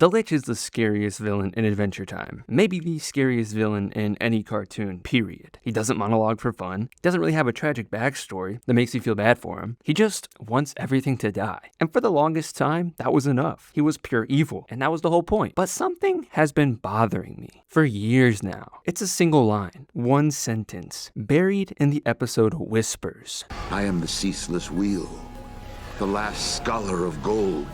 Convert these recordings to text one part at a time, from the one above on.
The Lich is the scariest villain in Adventure Time. Maybe the scariest villain in any cartoon, period. He doesn't monologue for fun. He doesn't really have a tragic backstory that makes you feel bad for him. He just wants everything to die. And for the longest time, that was enough. He was pure evil, and that was the whole point. But something has been bothering me for years now. It's a single line, one sentence, buried in the episode Whispers. I am the ceaseless wheel, the last scholar of Golb.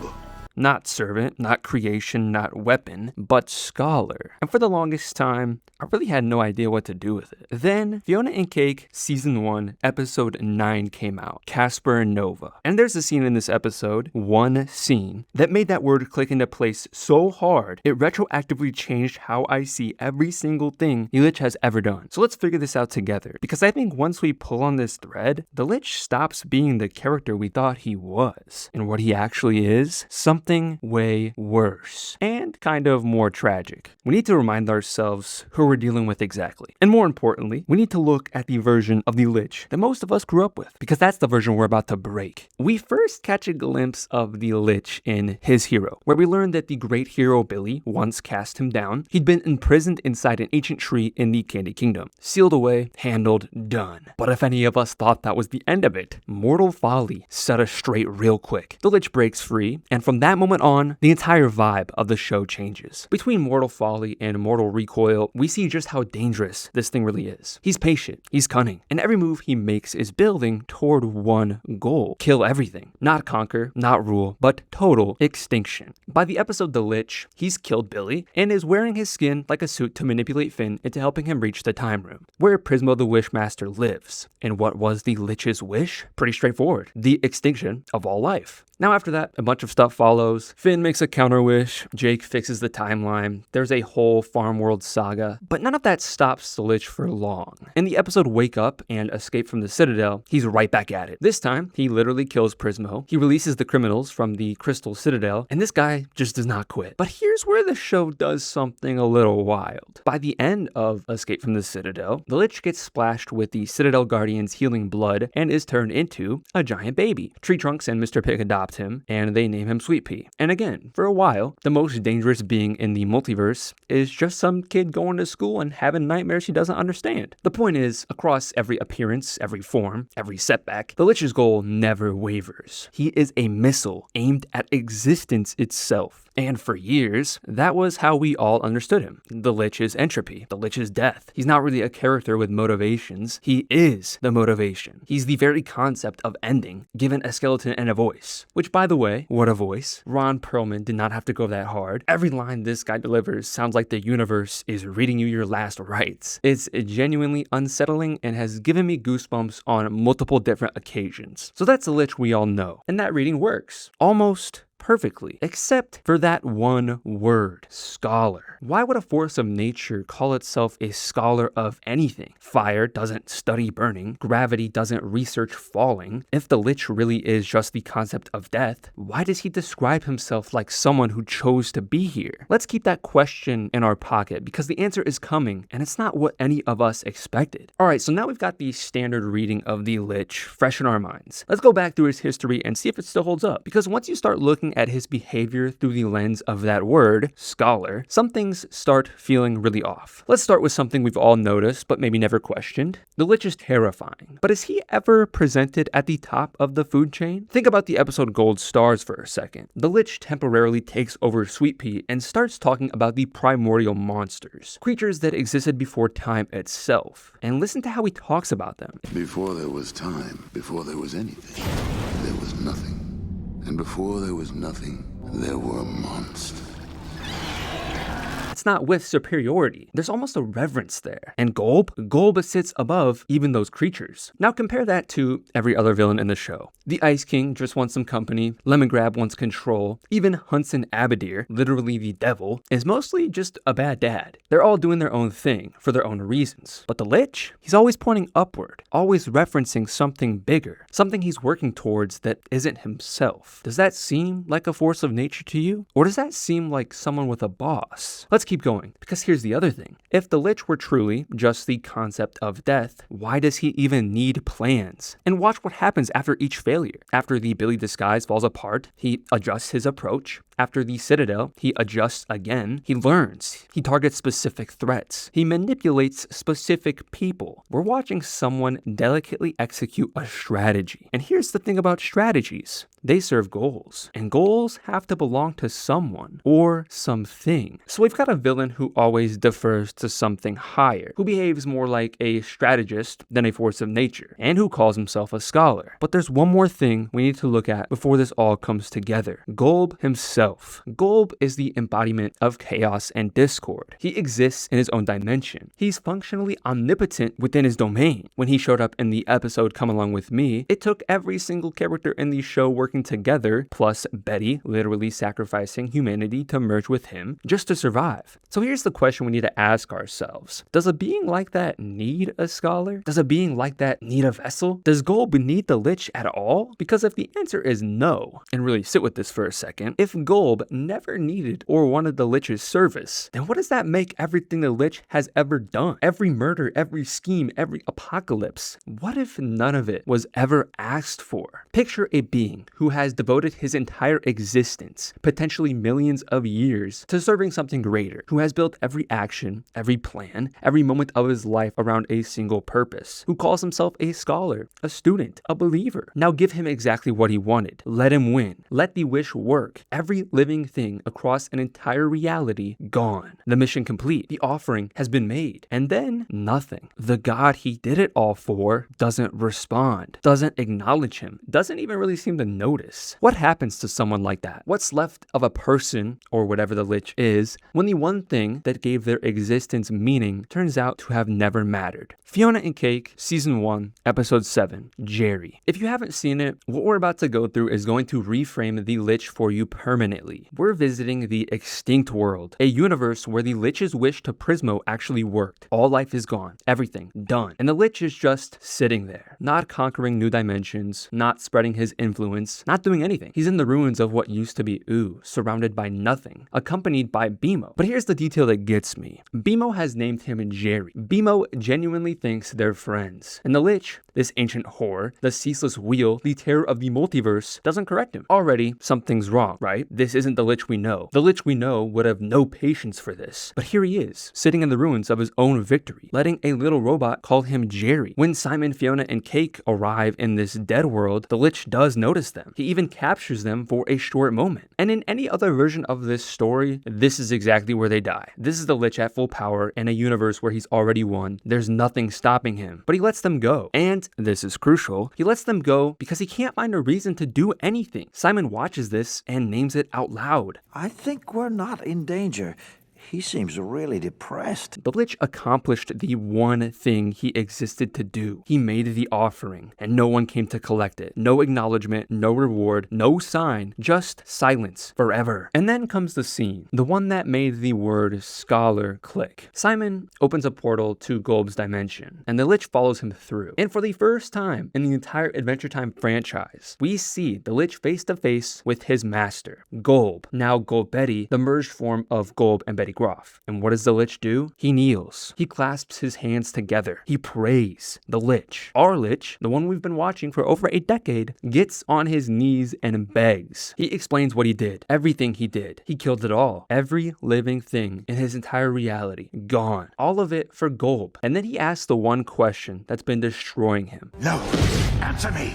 Not servant, not creation, not weapon, but scholar. And for the longest time, I really had no idea what to do with it. Then, Fionna and Cake Season 1, Episode 9 came out, Casper and Nova. And there's a scene in this episode, one scene, that made that word click into place so hard, it retroactively changed how I see every single thing the Lich has ever done. So let's figure this out together, because I think once we pull on this thread, the Lich stops being the character we thought he was. And what he actually is, something way worse and kind of more tragic. We need to remind ourselves who we're dealing with exactly. And more importantly, we need to look at the version of the Lich that most of us grew up with, because that's the version we're about to break. We first catch a glimpse of the Lich in His Hero, where we learn that the great hero Billy once cast him down. He'd been imprisoned inside an ancient tree in the Candy Kingdom. Sealed away, handled, done. But if any of us thought that was the end of it, mortal folly set us straight real quick. The Lich breaks free, and from that moment on, the entire vibe of the show changes. Between Mortal Folly and Mortal Recoil, we see just how dangerous this thing really is. He's patient, he's cunning, and every move he makes is building toward one goal: kill everything. Not conquer, not rule, but total extinction. By the episode The Lich, he's killed Billy and is wearing his skin like a suit to manipulate Finn into helping him reach the time room, where Prismo the Wishmaster lives. And what was the Lich's wish? Pretty straightforward: the extinction of all life. Now after that, a bunch of stuff follows. Finn makes a counter wish, Jake fixes the timeline, there's a whole farm world saga, but none of that stops the Lich for long. In the episode Wake Up and Escape from the Citadel, he's right back at it. This time, he literally kills Prismo, he releases the criminals from the Crystal Citadel, and this guy just does not quit. But here's where the show does something a little wild. By the end of Escape from the Citadel, the Lich gets splashed with the Citadel Guardian's healing blood and is turned into a giant baby. Tree Trunks and Mr. Pig adopt him, and they name him Sweet Pea. And again, for a while, the most dangerous being in the multiverse is just some kid going to school and having nightmares he doesn't understand. The point is, across every appearance, every form, every setback, the Lich's goal never wavers. He is a missile aimed at existence itself. And for years, that was how we all understood him. The Lich is entropy. The Lich is death. He's not really a character with motivations. He is the motivation. He's the very concept of ending, given a skeleton and a voice. Which, by the way, what a voice. Ron Perlman did not have to go that hard. Every line this guy delivers sounds like the universe is reading you your last rites. It's genuinely unsettling and has given me goosebumps on multiple different occasions. So that's the Lich we all know. And that reading works. Almost perfectly, except for that one word, scholar. Why would a force of nature call itself a scholar of anything? Fire doesn't study burning, gravity doesn't research falling. If the Lich really is just the concept of death, why does he describe himself like someone who chose to be here? Let's keep that question in our pocket, because the answer is coming, and it's not what any of us expected. Alright, so now we've got the standard reading of the Lich fresh in our minds. Let's go back through his history and see if it still holds up, because once you start looking at his behavior through the lens of that word, scholar, some things start feeling really off. Let's start with something we've all noticed, but maybe never questioned. The Lich is terrifying, but is he ever presented at the top of the food chain? Think about the episode Gold Stars for a second. The Lich temporarily takes over Sweet Pea and starts talking about the primordial monsters, creatures that existed before time itself. And listen to how he talks about them. Before there was time, before there was anything, there was nothing. And before there was nothing, there were monsters. It's not with superiority. There's almost a reverence there. And Golb? Golb sits above even those creatures. Now compare that to every other villain in the show. The Ice King just wants some company, Lemongrab wants control, even Hunson Abadir, literally the devil, is mostly just a bad dad. They're all doing their own thing, for their own reasons. But the Lich? He's always pointing upward, always referencing something bigger, something he's working towards that isn't himself. Does that seem like a force of nature to you? Or does that seem like someone with a boss? Let's keep keep going, because here's the other thing. If the Lich were truly just the concept of death, why does he even need plans? And watch what happens after each failure. After the Billy disguise falls apart, he adjusts his approach. After the Citadel, he adjusts again. He learns. He targets specific threats. He manipulates specific people. We're watching someone delicately execute a strategy. And here's the thing about strategies. They serve goals. And goals have to belong to someone or something. So we've got a villain who always defers to something higher, who behaves more like a strategist than a force of nature, and who calls himself a scholar. But there's one more thing we need to look at before this all comes together. Golb himself. Golb is the embodiment of chaos and discord. He exists in his own dimension. He's functionally omnipotent within his domain. When he showed up in the episode Come Along With Me, it took every single character in the show working together, plus Betty literally sacrificing humanity to merge with him just to survive. So here's the question we need to ask ourselves. Does a being like that need a scholar? Does a being like that need a vessel? Does Golb need the Lich at all? Because if the answer is no, and really sit with this for a second, if Golb never needed or wanted the Lich's service, then what does that make everything the Lich has ever done? Every murder, every scheme, every apocalypse. What if none of it was ever asked for? Picture a being who has devoted his entire existence, potentially millions of years, to serving something greater, who has built every action, every plan, every moment of his life around a single purpose, who calls himself a scholar, a student, a believer. Now give him exactly what he wanted. Let him win. Let the wish work. Every living thing across an entire reality gone. The mission complete. The offering has been made. And then nothing. The God he did it all for doesn't respond, doesn't acknowledge him, doesn't even really seem to notice. What happens to someone like that? What's left of a person, or whatever the Lich is, when the one thing that gave their existence meaning turns out to have never mattered? Fionna and Cake, Season 1, Episode 7, Jerry. If you haven't seen it, what we're about to go through is going to reframe the Lich for you permanently. We're visiting the extinct world, a universe where the Lich's wish to Prismo actually worked. All life is gone, everything done. And the Lich is just sitting there, not conquering new dimensions, not spreading his influence, not doing anything. He's in the ruins of what used to be Ooh, surrounded by nothing, accompanied by Bimo. But here's the detail that gets me. Bimo has named him Jerry. Bimo genuinely thinks they're friends. And the Lich, this ancient whore, the ceaseless wheel, the terror of the multiverse, doesn't correct him. Already, something's wrong, right? This isn't the Lich we know. The Lich we know would have no patience for this. But here he is, sitting in the ruins of his own victory, letting a little robot call him Jerry. When Simon, Fionna, and Cake arrive in this dead world, the Lich does notice them. He even captures them for a short moment. And in any other version of this story, this is exactly where they die. This is the Lich at full power in a universe where he's already won. There's nothing stopping him. But he lets them go. And, this is crucial, he lets them go because he can't find a reason to do anything. Simon watches this and names it out loud. I think we're not in danger. He seems really depressed. The Lich accomplished the one thing he existed to do. He made the offering, and no one came to collect it. No acknowledgement, no reward, no sign, just silence forever. And then comes the scene, the one that made the word scholar click. Simon opens a portal to Golb's dimension, and the Lich follows him through. And for the first time in the entire Adventure Time franchise, we see the Lich face to face with his master, Golb. Now Golbetti, the merged form of Golb and Betty Groff. And what does the Lich do? He kneels. He clasps his hands together. He prays. The Lich, our Lich, the one we've been watching for over a decade, gets on his knees and begs. He explains what he did. Everything he did. He killed it all. Every living thing in his entire reality. Gone. All of it for Golb. And then he asks the one question that's been destroying him. No. Answer me.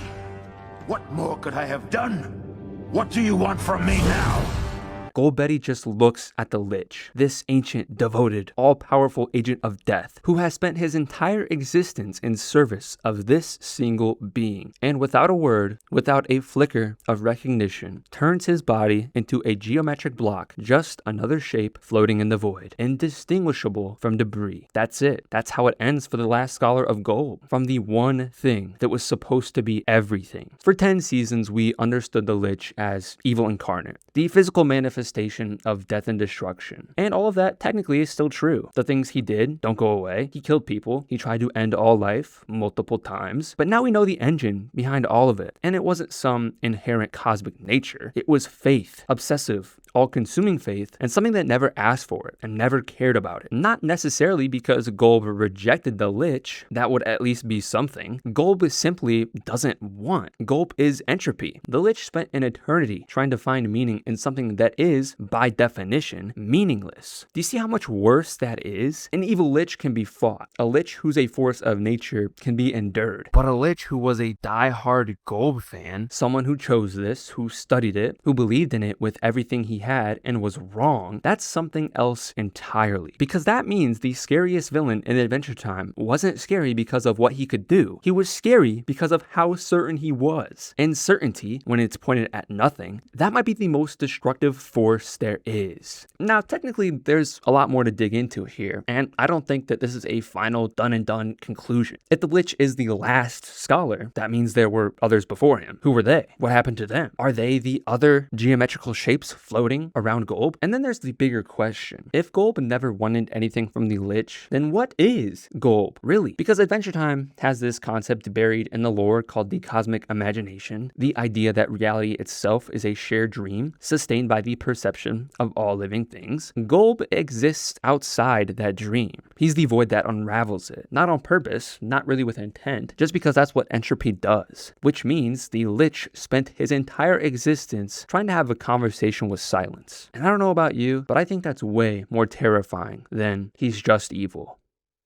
What more could I have done? What do you want from me now? Golbetti just looks at the Lich, this ancient, devoted, all-powerful agent of death, who has spent his entire existence in service of this single being, and without a word, without a flicker of recognition, turns his body into a geometric block, just another shape floating in the void, indistinguishable from debris. That's it. That's how it ends for the last scholar of Golb, from the one thing that was supposed to be everything. For 10 seasons, we understood the Lich as evil incarnate, the physical manifestation of death and destruction. And all of that technically is still true. The things he did don't go away. He killed people. He tried to end all life multiple times. But now we know the engine behind all of it. And it wasn't some inherent cosmic nature. It was faith, obsessive, all-consuming faith, and something that never asked for it and never cared about it. Not necessarily because Golb rejected the Lich, that would at least be something. Golb simply doesn't want. Golb is entropy. The Lich spent an eternity trying to find meaning in something that is, by definition, meaningless. Do you see how much worse that is? An evil Lich can be fought. A Lich who's a force of nature can be endured. But a Lich who was a die-hard Golb fan, someone who chose this, who studied it, who believed in it with everything he had and was wrong, that's something else entirely. Because that means the scariest villain in Adventure Time wasn't scary because of what he could do. He was scary because of how certain he was. And certainty, when it's pointed at nothing, that might be the most destructive force there is. Now, technically, there's a lot more to dig into here, and I don't think that this is a final done and done conclusion. If the Lich is the last scholar, that means there were others before him. Who were they? What happened to them? Are they the other geometrical shapes floating around Golb? And then there's the bigger question. If Golb never wanted anything from the Lich, then what is Golb, really? Because Adventure Time has this concept buried in the lore called the cosmic imagination, the idea that reality itself is a shared dream sustained by the perception of all living things. Golb exists outside that dream. He's the void that unravels it, not on purpose, not really with intent, just because that's what entropy does, which means the Lich spent his entire existence trying to have a conversation with silence. And I don't know about you, but I think that's way more terrifying than he's just evil.